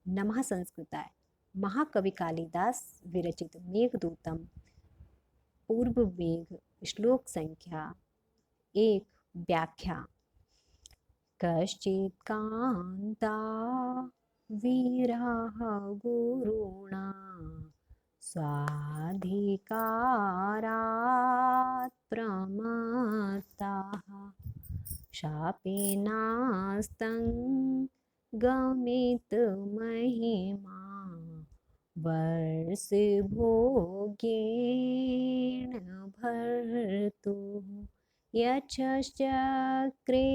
नमः संस्कृताय। महाकवि कालिदास विरचित मेघदूतम पूर्व मेघ श्लोक संख्या 1 व्याख्या। कश्चित् कान्ता वीरः गुरुणा स्वाधिकारात् प्रमत्तः शापेनास्तं गमित महिमा वर्षभोगेन भर्तुः यक्षश्चक्रे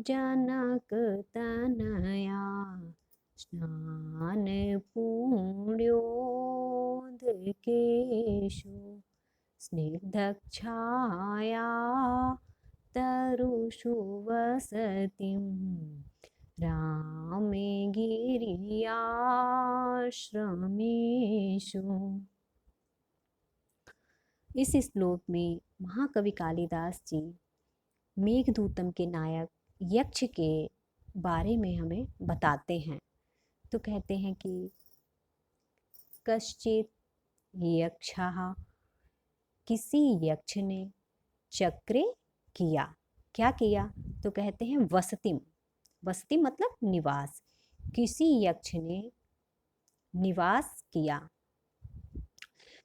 जनकतनया स्नानपुण्योदकेषु स्निग्धच्छाया तरुषु वसतिं रामे गिरियाश्रमेषु। इस श्लोक में महाकवि कालिदास जी मेघदूतम के नायक यक्ष के बारे में हमें बताते हैं। तो कहते हैं कि कश्चित यक्षः, किसी यक्ष ने, चक्रे किया, क्या किया? तो कहते हैं वसतिम, वसति मतलब निवास, किसी यक्ष ने निवास किया।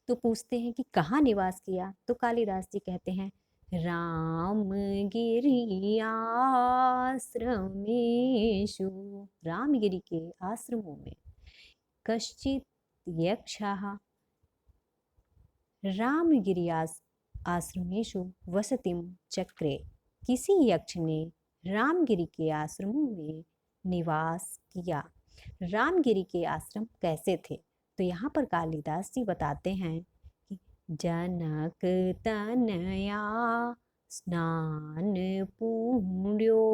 तो पूछते हैं कि कहाँ निवास किया? तो कालिदास जी कहते हैं रामगिरियाश्रमेषु, रामगिरी के आश्रमों में। कश्चित यक्षः रामगिरी आश्रमेषु वसतिम चक्रे, किसी यक्ष ने रामगिरी के आश्रमों में निवास किया। रामगिरी के आश्रम कैसे थे? तो यहाँ पर कालिदास जी बताते हैं कि जनक तनया स्नान पुण्योदकेषु,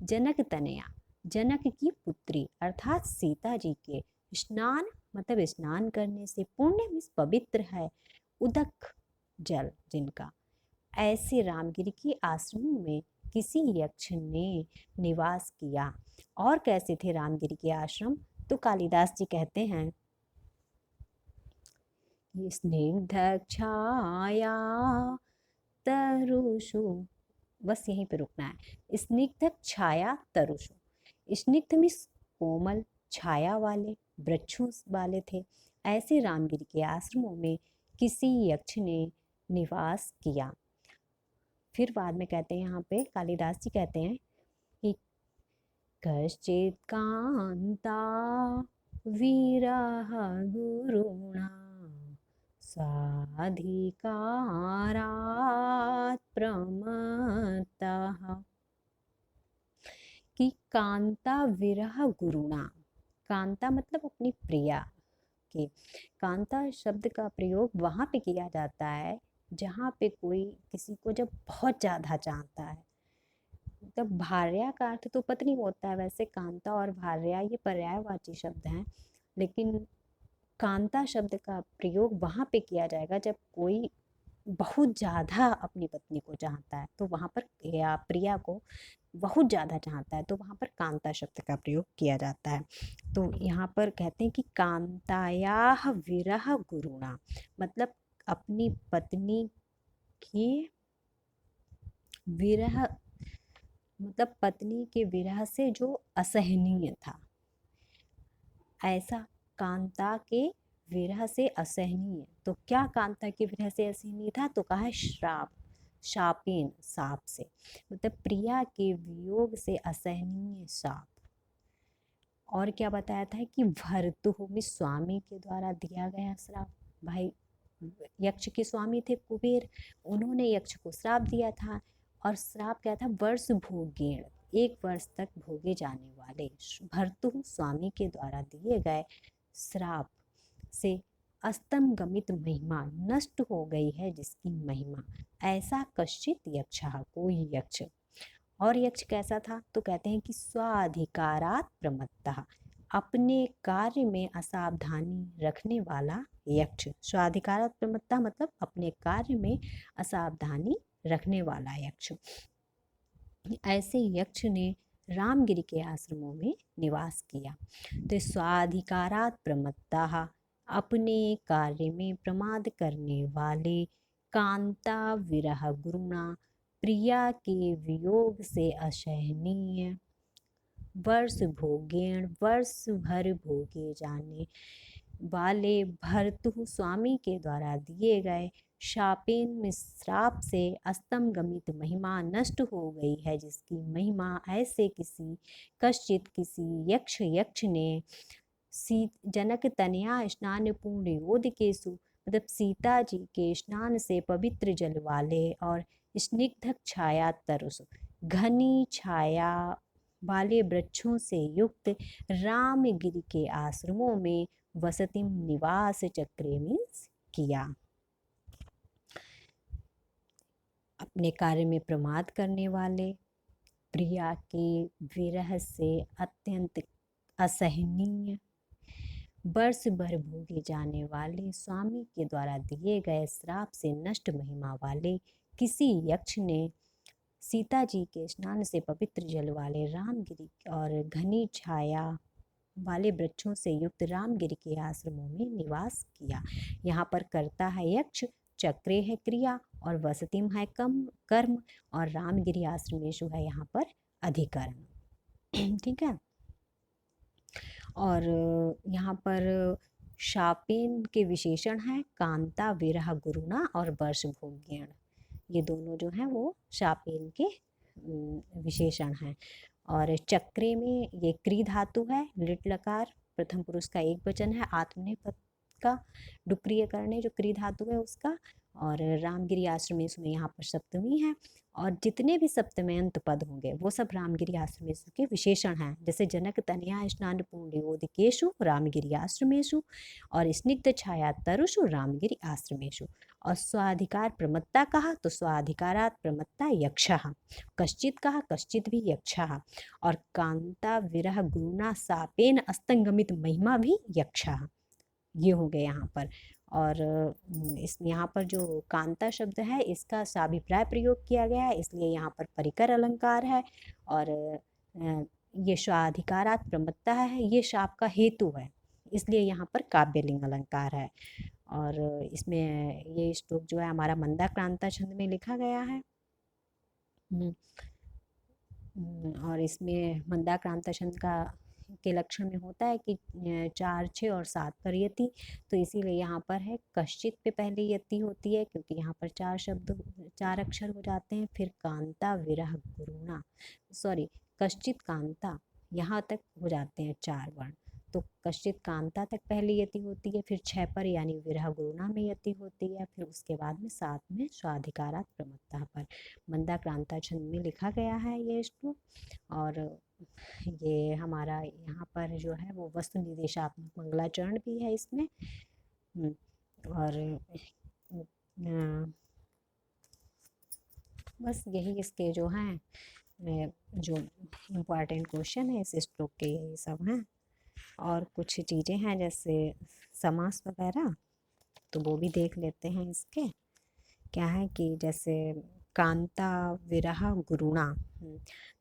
जनक तनया, जनक की पुत्री अर्थात सीता जी के स्नान मतलब स्नान करने से, पुण्य मीन्स पवित्र है, उदक जल जिनका, ऐसे रामगिरी के आश्रमों में किसी यक्ष ने निवास किया। और कैसे थे रामगिरी के आश्रम? तो कालिदास जी कहते हैं स्निग्ध छाया तरुषु, बस यहीं पे रुकना है। स्निग्ध छाया तरुषु, स्निग्ध मीन्स कोमल, छाया वाले, वृक्षों वाले थे। ऐसे रामगिरी के आश्रमों में किसी यक्ष ने निवास किया। फिर बाद में कहते हैं, यहाँ पे कालिदास जी कहते हैं कि कश्चित् कांता वीरः गुरुणा स्वाधिकारात् प्रमत्तः, कि कांता विरह गुरुणा, कांता मतलब अपनी प्रिया के, कांता शब्द का प्रयोग वहाँ पे किया जाता है जहाँ पे कोई किसी को जब बहुत ज़्यादा चाहता है। मतलब भार्या का अर्थ तो पत्नी होता है, वैसे कांता और भार्या ये पर्यायवाची शब्द हैं, लेकिन कांता शब्द का प्रयोग वहाँ पे किया जाएगा जब कोई बहुत ज़्यादा अपनी पत्नी को चाहता है, तो वहाँ पर, या प्रिया को बहुत ज़्यादा चाहता है, तो वहाँ पर कांता शब्द का प्रयोग किया जाता है। तो यहाँ पर कहते हैं कि कांतायाः विरह गुरुणा, मतलब अपनी पत्नी की विरह, मतलब पत्नी के विरह से जो असहनीय था, ऐसा कांता के विरह से असहनीय। तो क्या कांता के विरह से असहनीय था? तो कहा है श्राप, शापेन, साप से, मतलब प्रिया के वियोग से असहनीय साप। और क्या बताया था कि भर्तुः में स्वामी के द्वारा दिया गया श्राप। भाई यक्ष के स्वामी थे कुबेर, उन्होंने यक्ष को श्राप दिया था, और श्राप क्या था? वर्ष भोगेण, 1 वर्ष तक भोगे जाने वाले। भर्तुः स्वामी के द्वारा दिए गए श्राप से अस्तम गमित महिमा, नष्ट हो गई है जिसकी महिमा। ऐसा कश्चित यक्षः, कोई यक्ष। और यक्ष कैसा था? तो कहते हैं कि स्वाधिकारात् प्रमत्तः, अपने कार्य में असावधानी रखने वाला यक्ष। स्वाधिकारात् प्रमत्तः मतलब अपने कार्य में असावधानी रखने वाला यक्ष। ऐसे यक्ष ने रामगिरी के आश्रमों में निवास किया। तो स्वाधिकारात् प्रमत्ताः, अपने कार्य में प्रमाद करने वाले, कांता विरह गुरुणा, प्रिया के वियोग से असहनीय, वर्ष भोगेण, वर्ष भर भोगे जाने वाले, भर्तु स्वामी के द्वारा दिए गए शापेन में श्राप से अस्तमगमित महिमा नष्ट हो गई है, जिसकी महिमा ऐसे कश्चित किसी यक्ष ने जनक तनया स्नान पूर्ण योदकेषु, मतलब सीता जी के स्नान से पवित्र जल वाले और स्निग्ध छाया तरस, घनी छाया वाले वृक्षों से युक्त रामगिरी के आश्रमों में वसतिम निवास चक्रे मीन्स किया। अपने कार्य में प्रमाद करने वाले, प्रिया के विरह से अत्यंत असहनीय, वर्ष भर भोगे जाने वाले, स्वामी के द्वारा दिए गए श्राप से नष्ट महिमा वाले किसी यक्ष ने सीता जी के स्नान से पवित्र जल वाले रामगिरी और घनी छाया वाले वृक्षों से युक्त रामगिरी के आश्रमों में निवास किया। यहाँ पर करता है यक्ष, चक्रे है क्रिया और वसतिम है कर्म और रामगिरी आश्रमेशु है यहाँ पर अधिकरण। ठीक है। और यहाँ पर शापेन के विशेषण है कांता विरह गुरुणा और वर्ष भोग्यण, ये दोनों जो हैं वो शापेन के विशेषण हैं। और चक्रे में ये क्री धातु है, लिट लकार प्रथम पुरुष का एक वचन है, आत्मनेपद का डुक्रिय करने जो क्री धातु है उसका, और रामगिरी आश्रमेश में यहाँ पर सप्तमी है। और जितने भी सप्तमयंत पद होंगे वो सब रामगिरी आश्रमेश के विशेषण हैं, जैसे जनक तनया स्नान पुण्योदकेषु रामगिरी आश्रमेशु, और स्निग्ध छाया तरुषु रामगिरी आश्रमेशु। और स्वाधिकार प्रमत्ता कहा तो स्वाधिकारात् प्रमत्ता यक्षः, कश्चित कहा कश्चित भी यक्षः, और कांता विरह गुरुणा सापेन अस्तंगमित महिमा भी यक्षः, ये हो गए यहाँ पर। और इस यहाँ पर जो कांता शब्द है इसका साभिप्राय प्रयोग किया गया है, इसलिए यहाँ पर परिकर अलंकार है। और ये स्वाधिकारात् प्रमत्ता है, ये शाप का हेतु है, इसलिए यहाँ पर काव्यलिंग अलंकार है। और इसमें ये श्लोक जो है हमारा मंदाक्रांता छंद में लिखा गया है। और इसमें मंदाक्रांता छंद का के लक्षण में होता है कि 4, 6 और 7 पर यति, तो इसीलिए यहाँ पर है कश्चित पे पहले यति होती है, क्योंकि यहाँ पर 4 अक्षर हो जाते हैं। फिर कांता विरह गुरुणा, सॉरी कश्चित कांता, यहाँ तक हो जाते हैं 4 वर्ण, तो कश्चित कांता तक पहले यति होती है, फिर 6 पर यानी विरह गुरुणा में यति होती है, फिर उसके बाद में 7 में स्वाधिकारात् प्रमत्ता पर। मंदाक्रांता छंद में लिखा गया है ये श्लोक। और ये हमारा यहाँ पर जो है वो वस्तु निर्देशात्मक मंगलाचरण भी है इसमें। और बस यही इसके जो हैं जो इम्पॉर्टेंट क्वेश्चन है इस श्लोक के यही सब हैं। और कुछ चीज़ें हैं जैसे समास वगैरह, तो वो भी देख लेते हैं। इसके क्या है कि जैसे कांता विरह गुरुणा,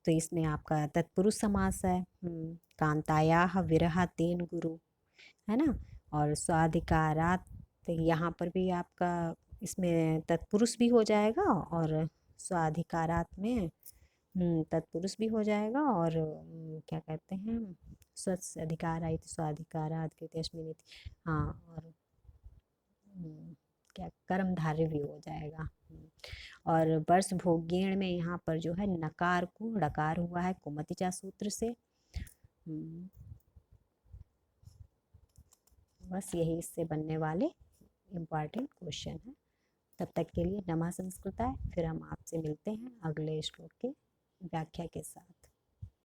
तो इसमें आपका तत्पुरुष समास है, कांतायाः विरह तेन गुरु, है ना। और स्वाधिकारात् यहाँ पर भी आपका इसमें तत्पुरुष भी हो जाएगा, और स्वाधिकारात् में तत्पुरुष भी हो जाएगा, और क्या कहते हैं स्वस्य अधिकारात् स्वाधिकारात् कृत्यस्मिन्, हाँ, और क्या कर्मधारय भी हो जाएगा। और वर्ष भोग्येण में यहाँ पर जो है नकार को डकार हुआ है कुमतिचा सूत्र से। बस यही इससे बनने वाले इम्पॉर्टेंट क्वेश्चन है। तब तक के लिए नमः संस्कृताय। फिर हम आपसे मिलते हैं अगले श्लोक के व्याख्या के साथ।